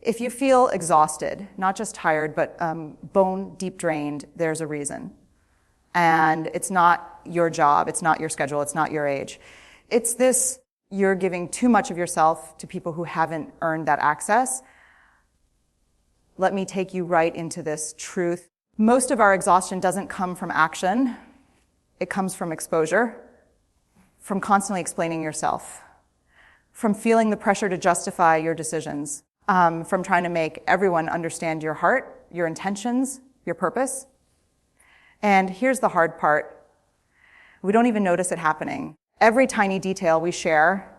If you feel exhausted, not just tired, but bone deep drained, there's a reason. And it's not your job, it's not your schedule, it's not your age. It's this, you're giving too much of yourself to people who haven't earned that access. Let me take you right into this truth. Most of our exhaustion doesn't come from action. It comes from exposure, from constantly explaining yourself, from feeling the pressure to justify your decisions, from trying to make everyone understand your heart, your intentions, your purpose. And here's the hard part. We don't even notice it happening. Every tiny detail we share,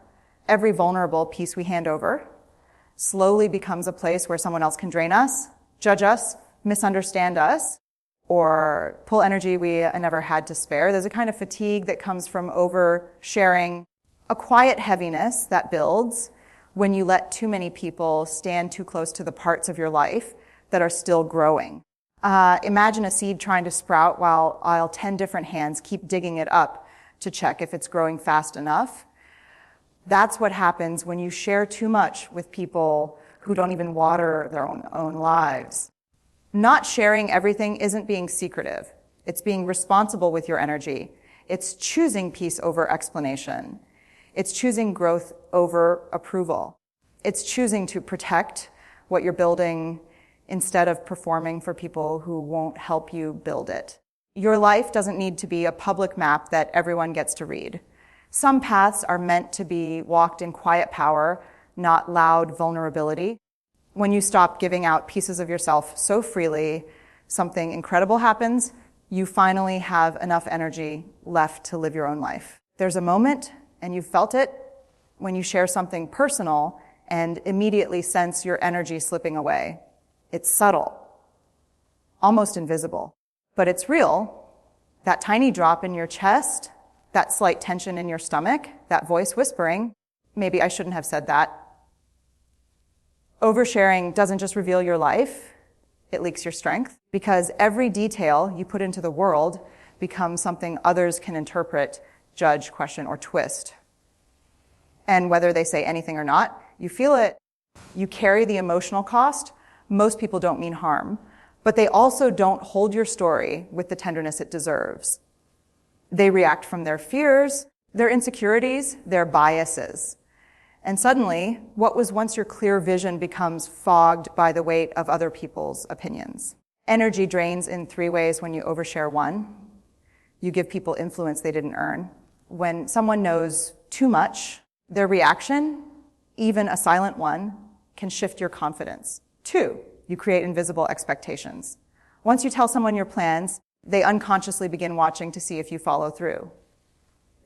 every vulnerable piece we hand over, slowly becomes a place where someone else can drain us, judge us, misunderstand us, or pull energy we never had to spare. There's a kind of fatigue that comes from oversharing, a quiet heaviness that builds when you let too many people stand too close to the parts of your life that are still growing. Imagine a seed trying to sprout while 10 different hands keep digging it up to check if it's growing fast enough. That's what happens when you share too much with people who don't even water their own lives. Not sharing everything isn't being secretive. It's being responsible with your energy. It's choosing peace over explanation. It's choosing growth over approval. It's choosing to protect what you're building instead of performing for people who won't help you build it. Your life doesn't need to be a public map that everyone gets to read. Some paths are meant to be walked in quiet power, not loud vulnerability. When you stop giving out pieces of yourself so freely, something incredible happens. You finally have enough energy left to live your own life. There's a moment, and you've felt it, when you share something personal and immediately sense your energy slipping away. It's subtle, almost invisible, but it's real. That tiny drop in your chest, that slight tension in your stomach, that voice whispering, maybe I shouldn't have said that. Oversharing doesn't just reveal your life, it leaks your strength, because every detail you put into the world becomes something others can interpret, judge, question, or twist. And whether they say anything or not, you feel it. You carry the emotional cost. Most people don't mean harm, but they also don't hold your story with the tenderness it deserves. They react from their fears, their insecurities, their biases. And suddenly, what was once your clear vision becomes fogged by the weight of other people's opinions. Energy drains in 3 ways when you overshare. 1, you give people influence they didn't earn. When someone knows too much, their reaction, even a silent one, can shift your confidence. 2, you create invisible expectations. Once you tell someone your plans, they unconsciously begin watching to see if you follow through.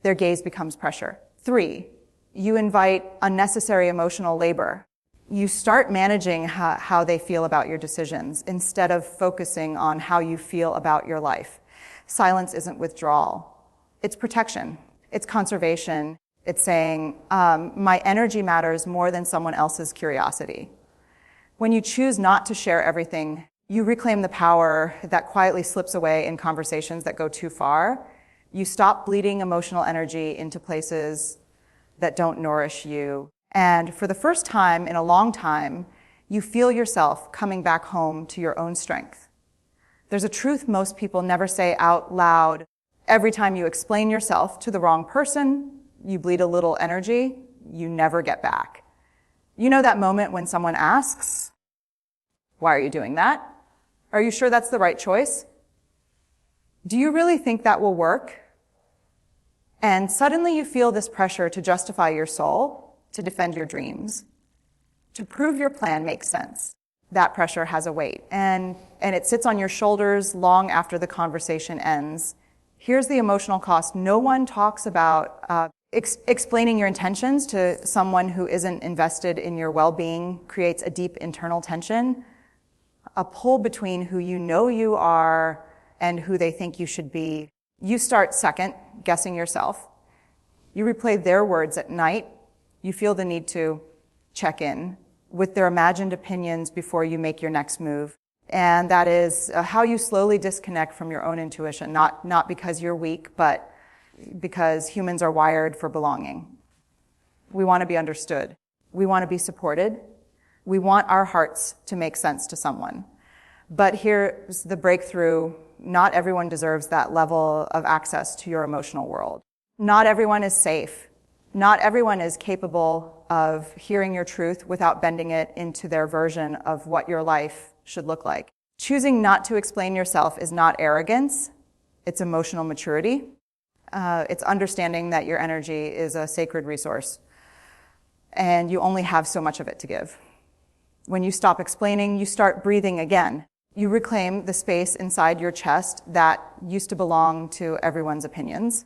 Their gaze becomes pressure. 3, you invite unnecessary emotional labor. You start managing how they feel about your decisions instead of focusing on how you feel about your life. Silence isn't withdrawal. It's protection. It's conservation. It's saying, my energy matters more than someone else's curiosity. When you choose not to share everything, you reclaim the power that quietly slips away in conversations that go too far. You stop bleeding emotional energy into places that don't nourish you. And for the first time in a long time, you feel yourself coming back home to your own strength. There's a truth most people never say out loud. Every time you explain yourself to the wrong person, you bleed a little energy you never get back. You know that moment when someone asks, "Why are you doing that? Are you sure that's the right choice? Do you really think that will work?" And suddenly you feel this pressure to justify your soul, to defend your dreams, to prove your plan makes sense. That pressure has a weight, and it sits on your shoulders long after the conversation ends. Here's the emotional cost. No one talks about explaining your intentions to someone who isn't invested in your well-being creates a deep internal tension, a pull between who you know you are and who they think you should be. You start second guessing yourself. You replay their words at night. You feel the need to check in with their imagined opinions before you make your next move. And that is how you slowly disconnect from your own intuition, not because you're weak, but because humans are wired for belonging. We want to be understood. We want to be supported. We want our hearts to make sense to someone. But here's the breakthrough. Not everyone deserves that level of access to your emotional world. Not everyone is safe. Not everyone is capable of hearing your truth without bending it into their version of what your life should look like. Choosing not to explain yourself is not arrogance. It's emotional maturity. It's understanding that your energy is a sacred resource, and you only have so much of it to give. When you stop explaining, you start breathing again. You reclaim the space inside your chest that used to belong to everyone's opinions.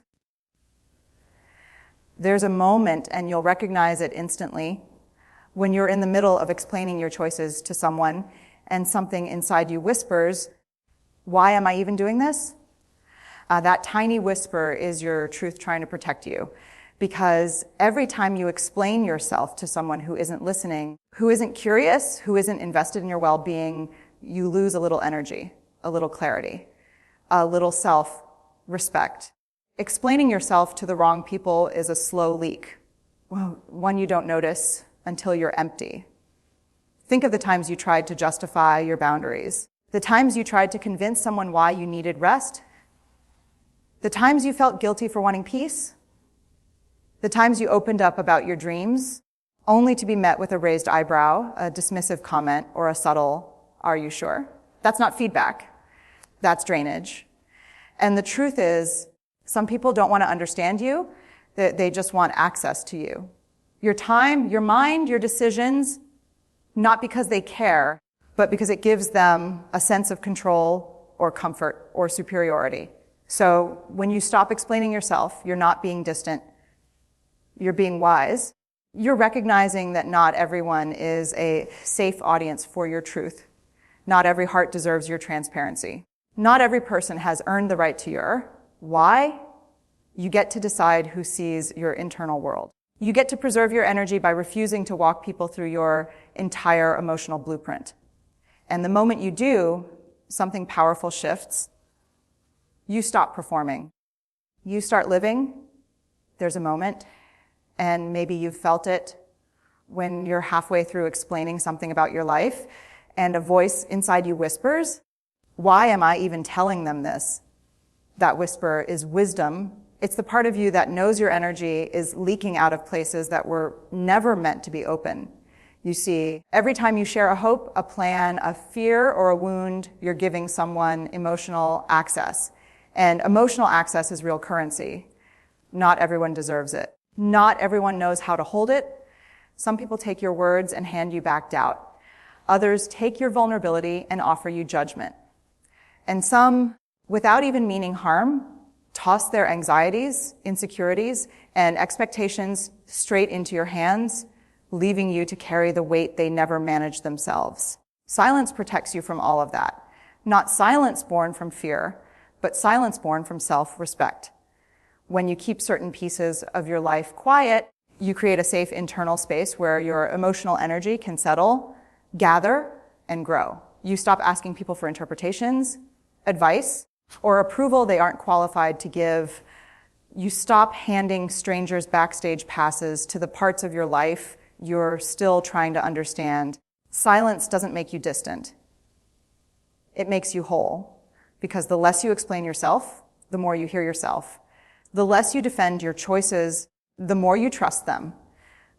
There's a moment, and you'll recognize it instantly, when you're in the middle of explaining your choices to someone, and something inside you whispers, "Why am I even doing this?" That tiny whisper is your truth trying to protect you. Because every time you explain yourself to someone who isn't listening, who isn't curious, who isn't invested in your well-being, you lose a little energy, a little clarity, a little self-respect. Explaining yourself to the wrong people is a slow leak, one you don't notice until you're empty. Think of the times you tried to justify your boundaries, the times you tried to convince someone why you needed rest, the times you felt guilty for wanting peace, the times you opened up about your dreams, only to be met with a raised eyebrow, a dismissive comment, or a subtle, "Are you sure?" That's not feedback. That's drainage. And the truth is, some people don't want to understand you. They just want access to you. Your time, your mind, your decisions, not because they care, but because it gives them a sense of control or comfort or superiority. So when you stop explaining yourself, you're not being distant. You're being wise. You're recognizing that not everyone is a safe audience for your truth. Not every heart deserves your transparency. Not every person has earned the right to your why. You get to decide who sees your internal world. You get to preserve your energy by refusing to walk people through your entire emotional blueprint. And the moment you do, something powerful shifts. You stop performing. You start living. There's a moment, and maybe you've felt it when you're halfway through explaining something about your life, and a voice inside you whispers, "Why am I even telling them this?" That whisper is wisdom. It's the part of you that knows your energy is leaking out of places that were never meant to be open. You see, every time you share a hope, a plan, a fear, or a wound, you're giving someone emotional access. And emotional access is real currency. Not everyone deserves it. Not everyone knows how to hold it. Some people take your words and hand you back doubt. Others take your vulnerability and offer you judgment. And some, without even meaning harm, toss their anxieties, insecurities, and expectations straight into your hands, leaving you to carry the weight they never managed themselves. Silence protects you from all of that. Not silence born from fear, but silence born from self-respect. When you keep certain pieces of your life quiet, you create a safe internal space where your emotional energy can settle, gather, and grow. You stop asking people for interpretations, advice, or approval they aren't qualified to give. You stop handing strangers backstage passes to the parts of your life you're still trying to understand. Silence doesn't make you distant. It makes you whole, because the less you explain yourself, the more you hear yourself. The less you defend your choices, the more you trust them.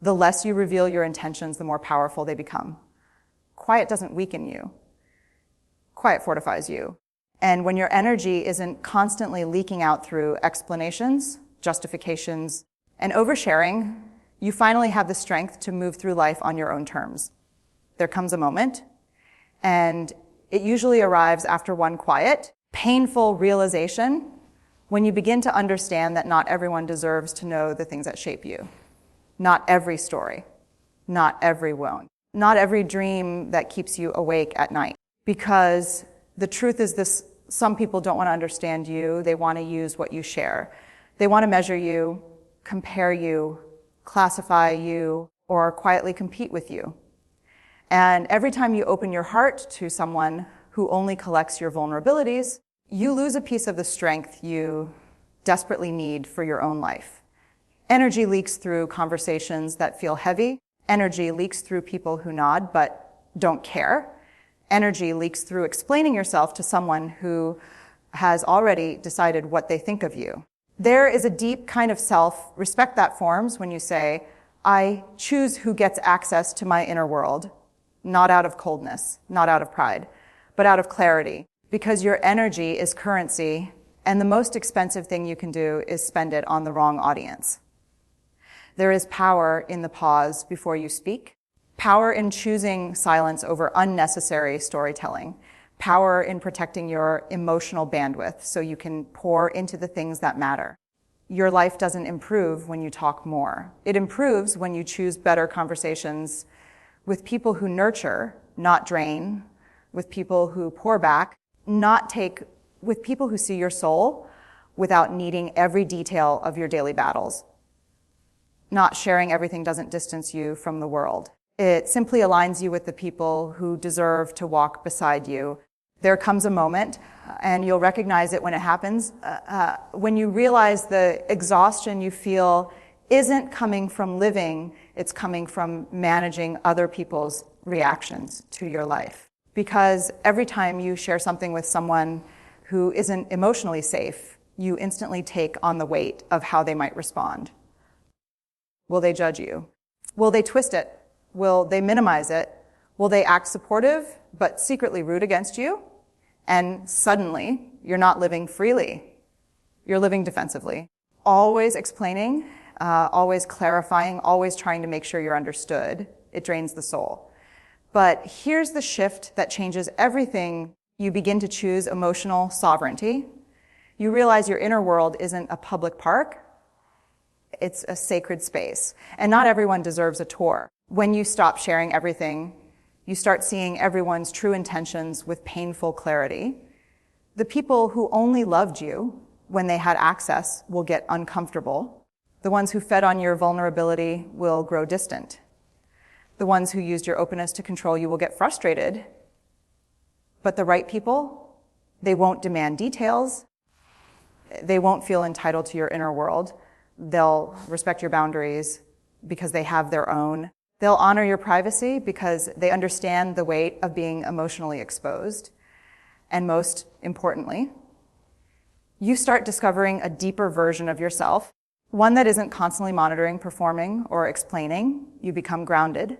The less you reveal your intentions, the more powerful they become. Quiet doesn't weaken you. Quiet fortifies you. And when your energy isn't constantly leaking out through explanations, justifications, and oversharing, you finally have the strength to move through life on your own terms. There comes a moment, and it usually arrives after one quiet, painful realization when you begin to understand that not everyone deserves to know the things that shape you. Not every story, not every wound, not every dream that keeps you awake at night. Because the truth is this, some people don't want to understand you. They want to use what you share. They want to measure you, compare you, classify you, or quietly compete with you. And every time you open your heart to someone who only collects your vulnerabilities, you lose a piece of the strength you desperately need for your own life. Energy leaks through conversations that feel heavy, Energy leaks through people who nod but don't care. Energy leaks through explaining yourself to someone who has already decided what they think of you. There is a deep kind of self-respect that forms when you say, I choose who gets access to my inner world, not out of coldness, not out of pride, but out of clarity, because your energy is currency, and the most expensive thing you can do is spend it on the wrong audience. There is power in the pause before you speak, power in choosing silence over unnecessary storytelling, power in protecting your emotional bandwidth so you can pour into the things that matter. Your life doesn't improve when you talk more. It improves when you choose better conversations with people who nurture, not drain, with people who pour back, not take, with people who see your soul without needing every detail of your daily battles. Not sharing everything doesn't distance you from the world. It simply aligns you with the people who deserve to walk beside you. There comes a moment, and you'll recognize it when it happens, when you realize the exhaustion you feel isn't coming from living, it's coming from managing other people's reactions to your life. Because every time you share something with someone who isn't emotionally safe, you instantly take on the weight of how they might respond. Will they judge you? Will they twist it? Will they minimize it? Will they act supportive but secretly root against you? And suddenly, you're not living freely. You're living defensively. Always explaining, always clarifying, always trying to make sure you're understood. It drains the soul. But here's the shift that changes everything. You begin to choose emotional sovereignty. You realize your inner world isn't a public park. It's a sacred space. And not everyone deserves a tour. When you stop sharing everything, you start seeing everyone's true intentions with painful clarity. The people who only loved you when they had access will get uncomfortable. The ones who fed on your vulnerability will grow distant. The ones who used your openness to control you will get frustrated. But the right people, they won't demand details. They won't feel entitled to your inner world. They'll respect your boundaries because they have their own. They'll honor your privacy because they understand the weight of being emotionally exposed. And most importantly, you start discovering a deeper version of yourself, one that isn't constantly monitoring, performing, or explaining. You become grounded.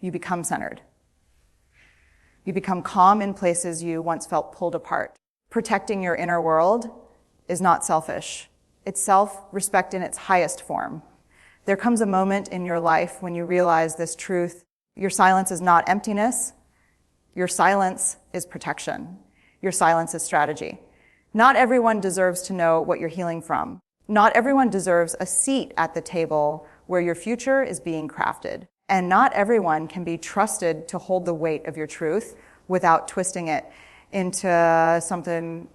You become centered. You become calm in places you once felt pulled apart. Protecting your inner world is not selfish. It's self-respect in its highest form. There comes a moment in your life when you realize this truth. Your silence is not emptiness. Your silence is protection. Your silence is strategy. Not everyone deserves to know what you're healing from. Not everyone deserves a seat at the table where your future is being crafted. And not everyone can be trusted to hold the weight of your truth without twisting it into something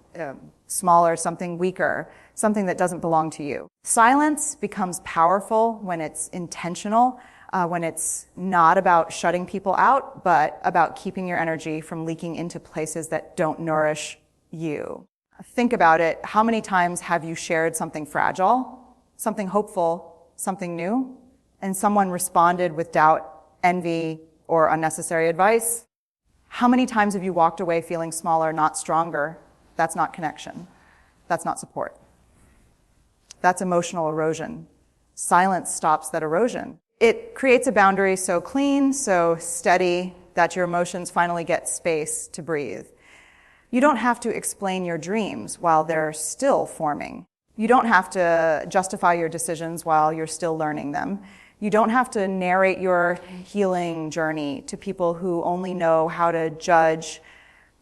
smaller, something weaker, something that doesn't belong to you. Silence becomes powerful when it's intentional, when it's not about shutting people out, but about keeping your energy from leaking into places that don't nourish you. Think about it. How many times have you shared something fragile, something hopeful, something new, and someone responded with doubt, envy, or unnecessary advice? How many times have you walked away feeling smaller, not stronger? That's not connection. That's not support. That's emotional erosion. Silence stops that erosion. It creates a boundary so clean, so steady, that your emotions finally get space to breathe. You don't have to explain your dreams while they're still forming. You don't have to justify your decisions while you're still learning them. You don't have to narrate your healing journey to people who only know how to judge,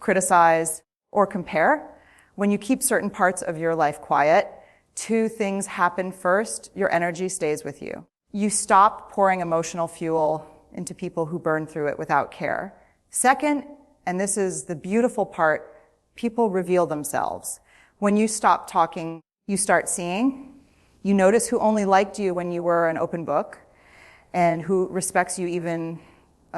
criticize, or compare. When you keep certain parts of your life quiet, two things happen. First, your energy stays with you. You stop pouring emotional fuel into people who burn through it without care. Second, and this is the beautiful part, people reveal themselves. When you stop talking, you start seeing. You notice who only liked you when you were an open book and who respects you even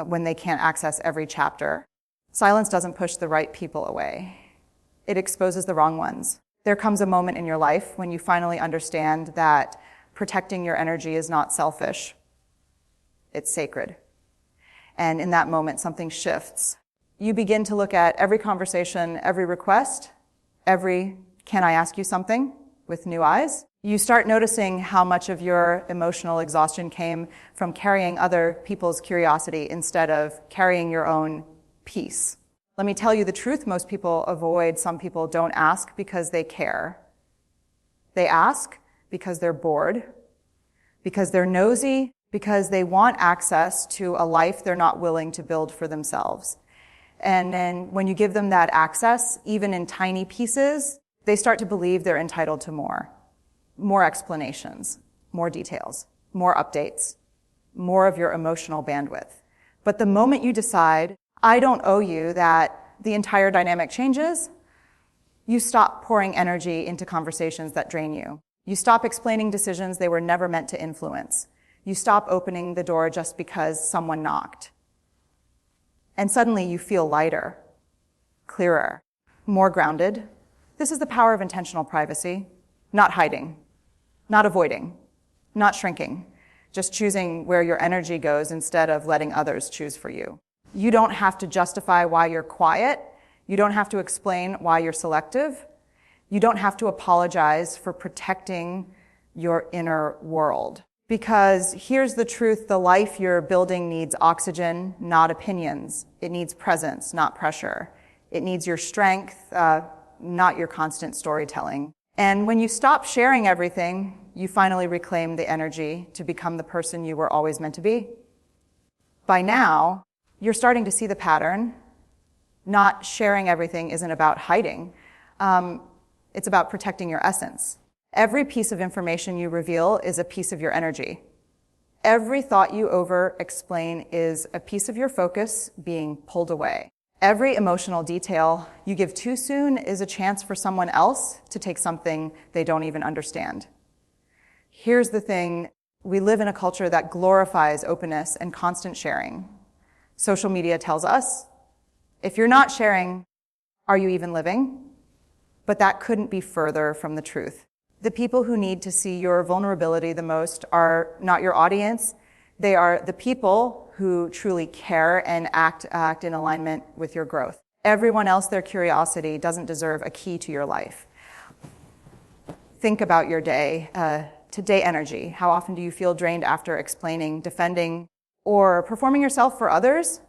when they can't access every chapter. Silence doesn't push the right people away. It exposes the wrong ones. There comes a moment in your life when you finally understand that protecting your energy is not selfish. It's sacred. And in that moment, something shifts. You begin to look at every conversation, every request, every "can I ask you something?" with new eyes. You start noticing how much of your emotional exhaustion came from carrying other people's curiosity instead of carrying your own peace. Let me tell you the truth, most people avoid, some people don't ask because they care. They ask because they're bored, because they're nosy, because they want access to a life they're not willing to build for themselves. And then when you give them that access, even in tiny pieces, they start to believe they're entitled to more explanations, more details, more updates, more of your emotional bandwidth. But the moment you decide, I don't owe you that, the entire dynamic changes. You stop pouring energy into conversations that drain you. You stop explaining decisions they were never meant to influence. You stop opening the door just because someone knocked. And suddenly you feel lighter, clearer, more grounded. This is the power of intentional privacy, not hiding, not avoiding, not shrinking, just choosing where your energy goes instead of letting others choose for you. You don't have to justify why you're quiet. You don't have to explain why you're selective. You don't have to apologize for protecting your inner world. Because here's the truth, the life you're building needs oxygen, not opinions. It needs presence, not pressure. It needs your strength, not your constant storytelling. And when you stop sharing everything, you finally reclaim the energy to become the person you were always meant to be. By now, you're starting to see the pattern. Not sharing everything isn't about hiding. It's about protecting your essence. Every piece of information you reveal is a piece of your energy. Every thought you over-explain is a piece of your focus being pulled away. Every emotional detail you give too soon is a chance for someone else to take something they don't even understand. Here's the thing, we live in a culture that glorifies openness and constant sharing. Social media tells us, if you're not sharing, are you even living? But that couldn't be further from the truth. The people who need to see your vulnerability the most are not your audience. They are the people who truly care and act in alignment with your growth. Everyone else, their curiosity doesn't deserve a key to your life. Think about your day, to-day energy. How often do you feel drained after explaining, defending, or performing yourself for others?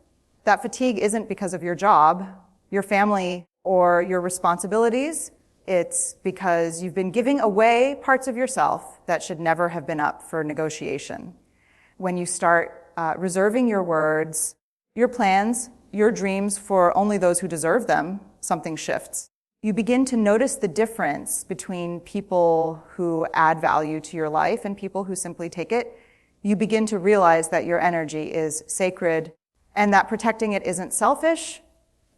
That fatigue isn't because of your job, your family, or your responsibilities. It's because you've been giving away parts of yourself that should never have been up for negotiation. When you start reserving your words, your plans, your dreams for only those who deserve them, something shifts. You begin to notice the difference between people who add value to your life and people who simply take it. You begin to realize that your energy is sacred and that protecting it isn't selfish,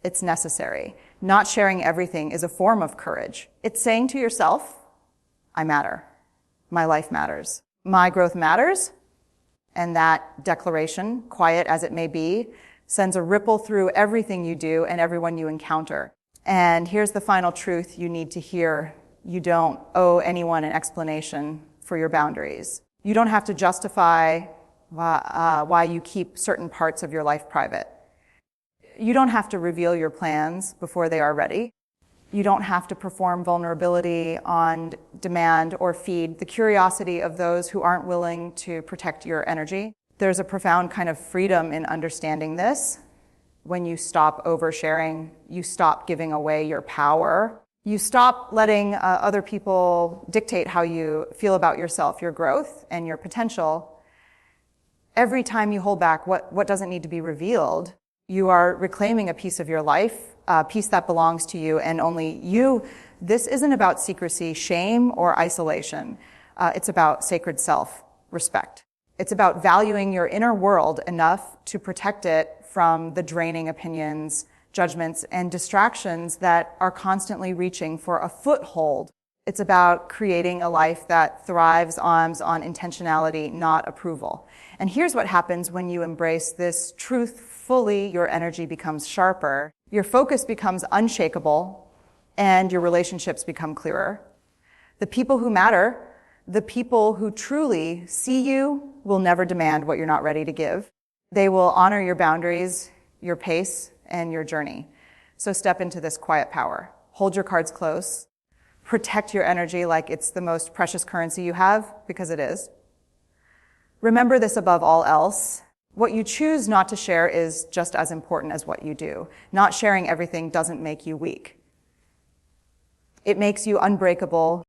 it's necessary. Not sharing everything is a form of courage. It's saying to yourself, I matter. My life matters. My growth matters. And that declaration, quiet as it may be, sends a ripple through everything you do and everyone you encounter. And here's the final truth you need to hear. You don't owe anyone an explanation for your boundaries. You don't have to justify why you keep certain parts of your life private. You don't have to reveal your plans before they are ready. You don't have to perform vulnerability on demand or feed the curiosity of those who aren't willing to protect your energy. There's a profound kind of freedom in understanding this. When you stop oversharing, you stop giving away your power. You stop letting other people dictate how you feel about yourself, your growth, and your potential. Every time you hold back what doesn't need to be revealed, you are reclaiming a piece of your life, a piece that belongs to you and only you. This isn't about secrecy, shame, or isolation. It's about sacred self-respect. It's about valuing your inner world enough to protect it from the draining opinions, judgments, and distractions that are constantly reaching for a foothold. It's about creating a life that thrives on intentionality, not approval. And here's what happens when you embrace this truth fully. Your energy becomes sharper, your focus becomes unshakable, and your relationships become clearer. The people who matter, The people who truly see you will never demand what you're not ready to give. They will honor your boundaries, your pace, and your journey. So step into this quiet power. Hold your cards close. Protect your energy like it's the most precious currency you have, because it is. Remember this above all else. What you choose not to share is just as important as what you do. Not sharing everything doesn't make you weak. It makes you unbreakable